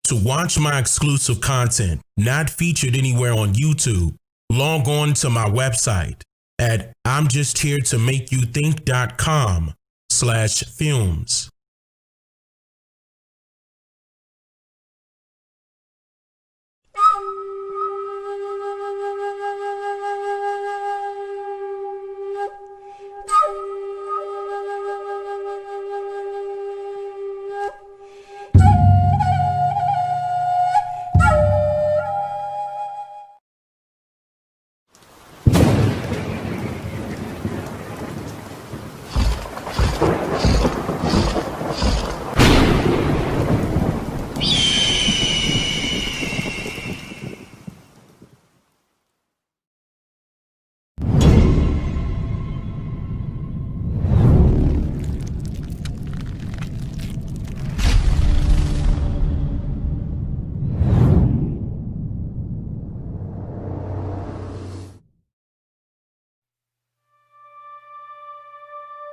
To watch my exclusive content not featured anywhere on YouTube, log on to my website at imjustheretomakeyoutthink.com/films.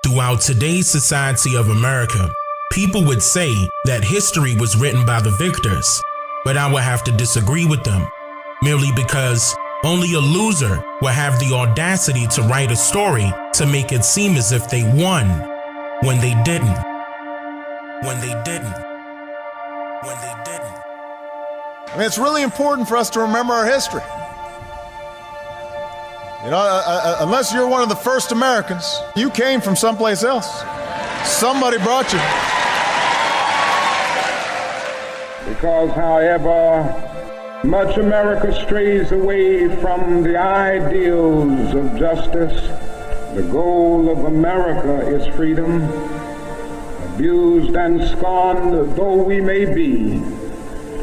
Throughout today's society of America, people would say that history was written by the victors, but I would have to disagree with them, merely because only a loser will have the audacity to write a story to make it seem as if they won, when they didn't. When they didn't. When they didn't. I mean, it's really important for us to remember our history. You know, unless you're one of the first Americans, you came from someplace else. Somebody brought you. Because, however much America strays away from the ideals of justice, the goal of America is freedom. Abused and scorned though we may be,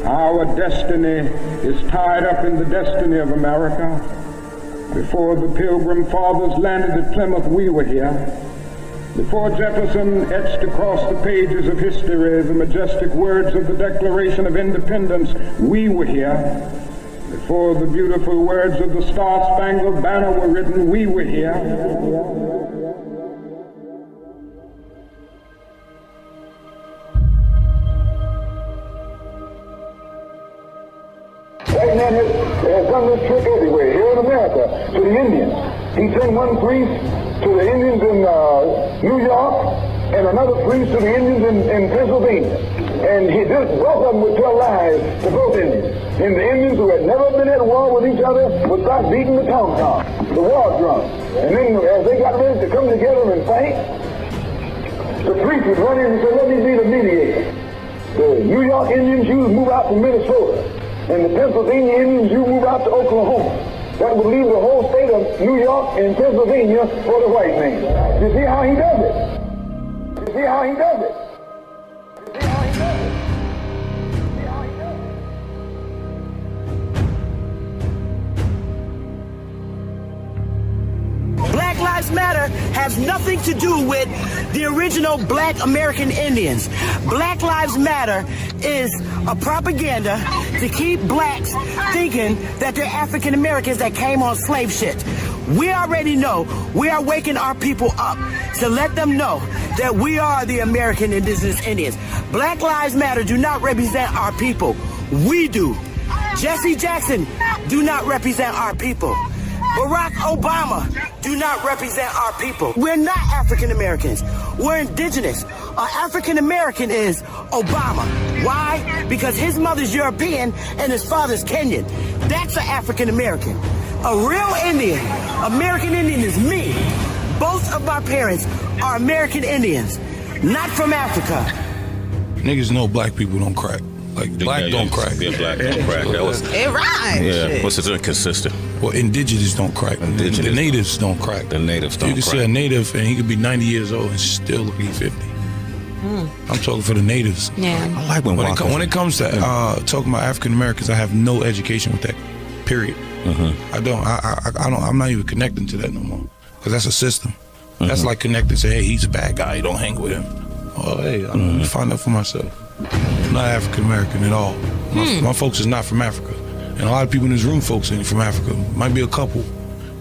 our destiny is tied up in the destiny of America. Before the Pilgrim Fathers landed at Plymouth, we were here. Before Jefferson etched across the pages of history the majestic words of the Declaration of Independence, we were here. Before the beautiful words of the Star-Spangled Banner were written, we were here. White man has done this trick everywhere, here in America, to the Indians. He sent one priest to the Indians in New York and another priest to the Indians in Pennsylvania. And both of them would tell lies to both Indians. And the Indians who had never been at war with each other would start beating the tom-tom, the war drum. And then as they got ready to come together and fight, the priest would run in and say, let me be the mediator. The New York Indians, you move out to Minnesota. And the Pennsylvania Indians, you move out to Oklahoma. That would leave the whole state of New York and Pennsylvania for the white man. You see how he does it? You see how he does it? You see how he does it? You see how he does it? Black Lives Matter has nothing to do with the original Black American Indians. Black Lives Matter is a propaganda to keep blacks thinking that they're African Americans that came on slave shit. We already know we are waking our people up to let them know that we are the American Indigenous Indians. Black Lives Matter do not represent our people. We do. Jesse Jackson do not represent our people. Barack Obama do not represent our people. We're not African Americans. We're indigenous. An African American is Obama. Why? Because his mother's European and his father's Kenyan. That's an African American. A real Indian, American Indian is me. Both of my parents are American Indians, not from Africa. Niggas know black people don't crack. Like, black don't crack. Yeah, black don't crack. That was, it rhymes. Yeah, what's it inconsistent? Well, indigenous don't crack. Indigenous. The natives don't crack. The natives don't crack. You can see a native and he could be 90 years old and still look like 50. I'm talking for the natives. Yeah. I like when it comes to talking about African Americans, I have no education with that. Period. I don't. I'm not even connecting to that no more because that's a system. That's like connecting. Say, hey, he's a bad guy. You don't hang with him. Oh, hey, I'm gonna find out for myself. I'm not African American at all. My folks is not from Africa, and a lot of people in this room, folks ain't from Africa. Might be a couple,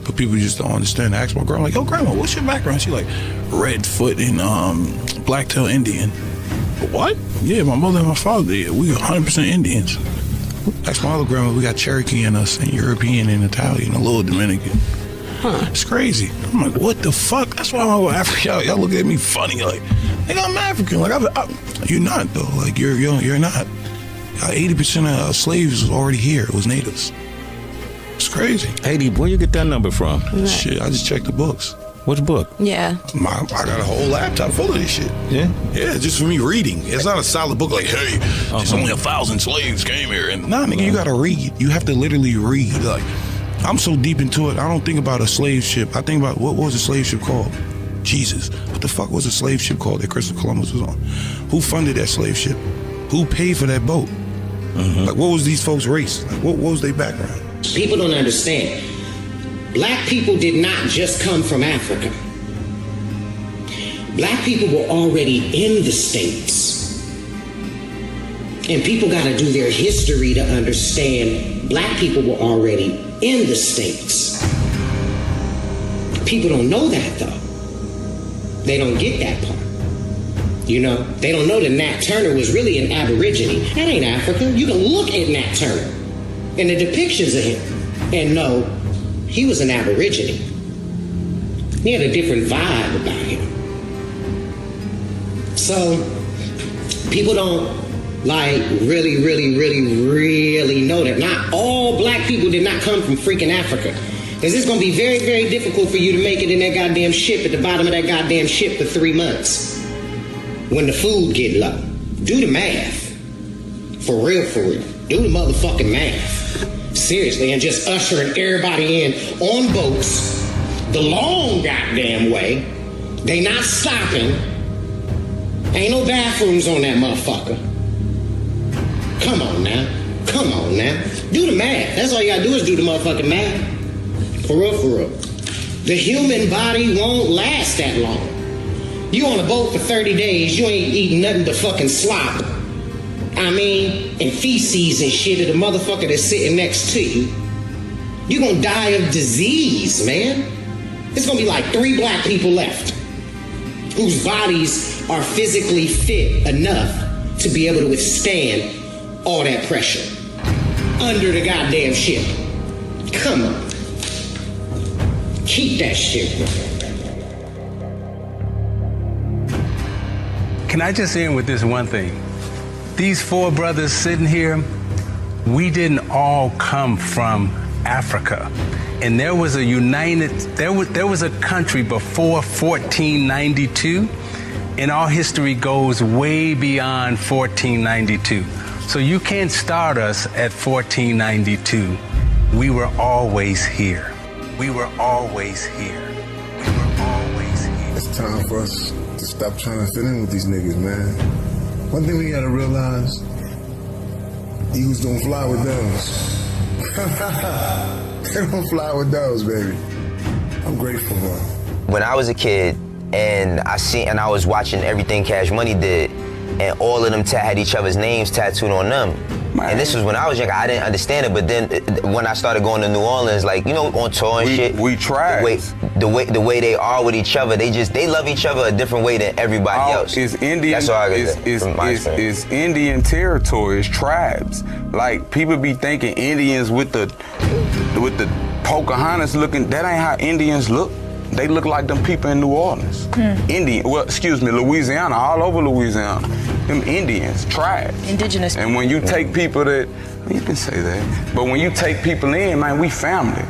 but people just don't understand. I asked my grandma, like, yo, grandma, what's your background? She like, Redfoot and Blacktail Indian. What? Yeah, my mother and my father did. We 100% Indians. That's my other grandma. We got Cherokee in us, and European and Italian, a little Dominican. Huh. It's crazy. I'm like, what the fuck? That's why I'm African. Y'all look at me funny, like, nigga, I'm African. Like, you're not though. Like, you're not. 80% of slaves was already here. It was natives. It's crazy. Haiti, where you get that number from? Shit, I just checked the books. Which book? Yeah. I got a whole laptop full of this shit. Yeah? Yeah, just for me reading. It's not a solid book like, hey, there's only 1,000 slaves came here. And nah, nigga, you gotta read. You have to literally read. Like, I'm so deep into it, I don't think about a slave ship. I think about, what was a slave ship called? Jesus. What the fuck was a slave ship called that Christopher Columbus was on? Who funded that slave ship? Who paid for that boat? Like, what was these folks' race? Like, what was their background? People don't understand. Black people did not just come from Africa. Black people were already in the States. And people got to do their history to understand black people were already in the States. People don't know that, though. They don't get that part. You know, they don't know that Nat Turner was really an Aborigine. That ain't Africa. You can look at Nat Turner and the depictions of him and know he was an Aborigine. He had a different vibe about him. So people don't like really know that not all black people did not come from freaking Africa. Because it's going to be very, very difficult for you to make it in that goddamn ship at the bottom of that goddamn ship for 3 months. When the food get low. Do the math. For real. Do the motherfucking math. Seriously, and just ushering everybody in on boats the long goddamn way. They not stopping. Ain't no bathrooms on that motherfucker. Come on now. Do the math. That's all you gotta do is do the motherfucking math. For real. The human body won't last that long. You on a boat for 30 days, you ain't eating nothing but fucking slop. And feces and shit of the motherfucker that's sitting next to you. You gonna die of disease, man. It's gonna be like 3 black people left whose bodies are physically fit enough to be able to withstand all that pressure under the goddamn ship. Come on. Keep that shit. Can I just end with this one thing? These 4 brothers sitting here, we didn't all come from Africa. And there was a there was a country before 1492, and our history goes way beyond 1492. So you can't start us at 1492. We were always here. It's time for us to stop trying to fit in with these niggas, man. One thing we gotta realize, eagles don't fly with doves. They don't fly with doves, baby. I'm grateful, bro. When I was a kid and I was watching everything Cash Money did, and all of them had each other's names tattooed on them. Man. And this was when I was younger. I didn't understand it, but then when I started going to New Orleans, like, you know, on tour and shit. We tried. The way they are with each other, they love each other a different way than everybody else. It's Indian. That's all I got It's Indian territory. It's tribes. Like, people be thinking Indians with the Pocahontas looking. That ain't how Indians look. They look like them people in New Orleans. Louisiana, all over Louisiana. Them Indians, tribes. Indigenous. And when you take people that, you can say that, but when you take people in, man, we family.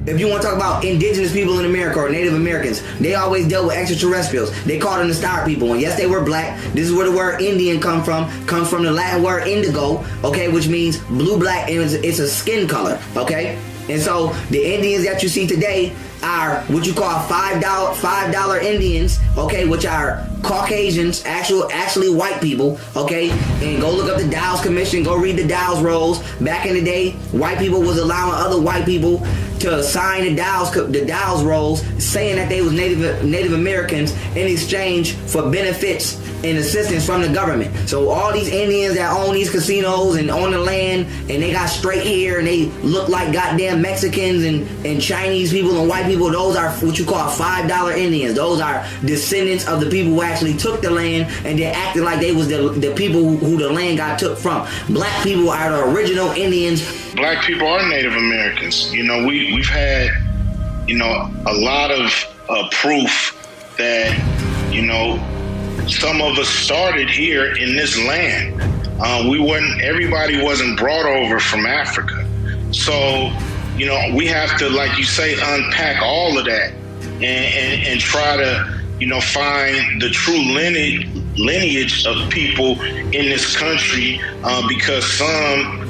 If you want to talk about indigenous people in America or Native Americans, they always dealt with extraterrestrials. They called them the star people. And yes, they were black. This is where the word Indian comes from the Latin word indigo, okay, which means blue-black, and it's a skin color, okay? And so the Indians that you see today are what you call $5 Indians, okay, which are Caucasians, actually white people, okay? And go look up the Dow's Commission, go read the Dow's rolls. Back in the day, white people was allowing other white people to sign the Dow's rolls, saying that they was Native Americans in exchange for benefits and assistance from the government. So all these Indians that own these casinos and own the land, and they got straight hair and they look like goddamn Mexicans and Chinese people and white black people, those are what you call $5 Indians. Those are descendants of the people who actually took the land and then acted like they was the people who the land got took from. Black people are the original Indians. Black people are Native Americans. You know, we've had, you know, a lot of proof that, you know, some of us started here in this land. Everybody wasn't brought over from Africa. So, you know, we have to, like you say, unpack all of that and try to, you know, find the true lineage of people in this country, because some,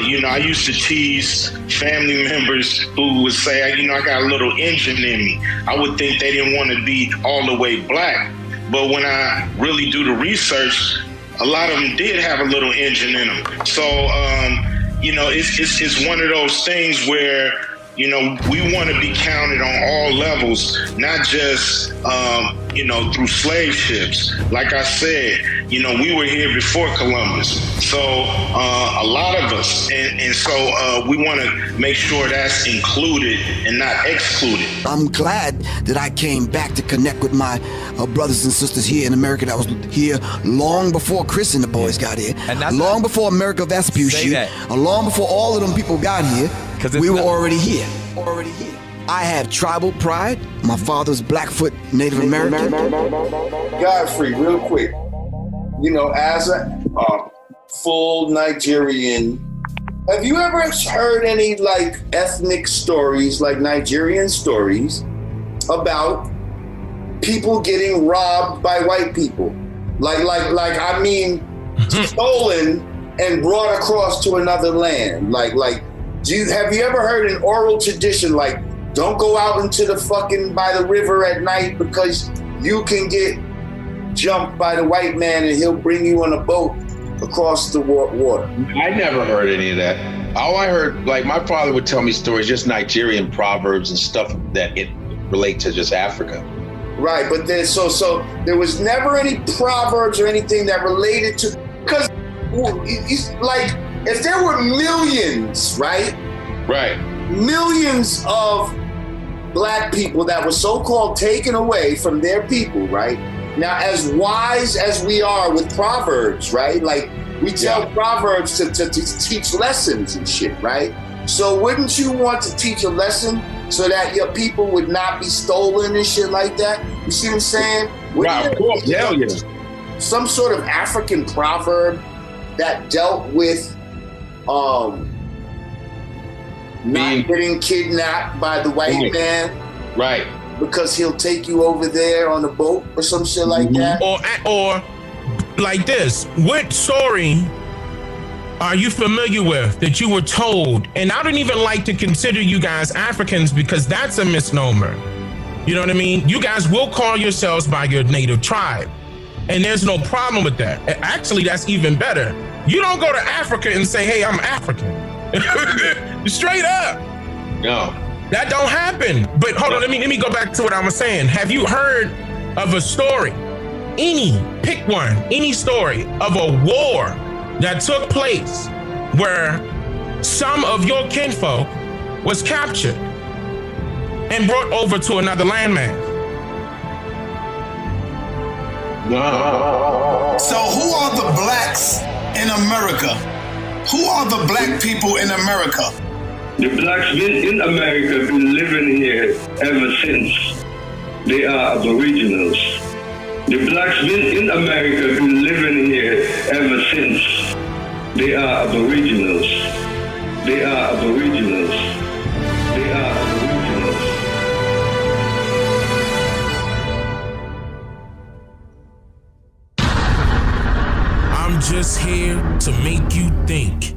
you know, I used to tease family members who would say, you know, I got a little Indian in me. I would think they didn't want to be all the way black. But when I really do the research, a lot of them did have a little Indian in them. So, you know, it's one of those things where, you know, we want to be counted on all levels, not just, you know, through slave ships. Like I said, you know, we were here before Columbus. So a lot of us, and so we want to make sure that's included and not excluded. I'm glad that I came back to connect with my brothers and sisters here in America that was here long before Chris and the boys got here, long before America Vespucci, long before all of them people got here. We were already here. I have tribal pride. My father's Blackfoot Native American. Godfrey, real quick. You know, as a full Nigerian, have you ever heard any like ethnic stories, like Nigerian stories, about people getting robbed by white people? Like I mean, stolen and brought across to another land. Have you ever heard an oral tradition like, don't go out into the fucking by the river at night because you can get jumped by the white man and he'll bring you on a boat across the water? I never heard any of that. All I heard, like my father would tell me stories, just Nigerian proverbs and stuff that it relate to just Africa. Right, but then so there was never any proverbs or anything that related to, because like, if there were millions, right? Right. Millions of black people that were so-called taken away from their people, right? Now, as wise as we are with proverbs, right? Like, we tell proverbs to teach lessons and shit, right? So wouldn't you want to teach a lesson so that your people would not be stolen and shit like that? You see what I'm saying? Right, of course, hell yeah. Some sort of African proverb that dealt with not getting kidnapped by the white man, right? Because he'll take you over there on a boat or some shit like that. Or like this: what story are you familiar with that you were told? And I don't even like to consider you guys Africans because that's a misnomer. You know what I mean? You guys will call yourselves by your native tribe, and there's no problem with that. Actually, that's even better. You don't go to Africa and say, hey, I'm African. Straight up. No. That don't happen. But hold on, let me go back to what I was saying. Have you heard of a story? Pick one, any story of a war that took place where some of your kinfolk was captured and brought over to another landmass? No. So who are the blacks in America? Who are the black people in America? The blacks in America been living here ever since. They are aboriginals. The blacks in America been living here ever since. They are aboriginals. They are aboriginals. They are aboriginals. I'm just here to make you think.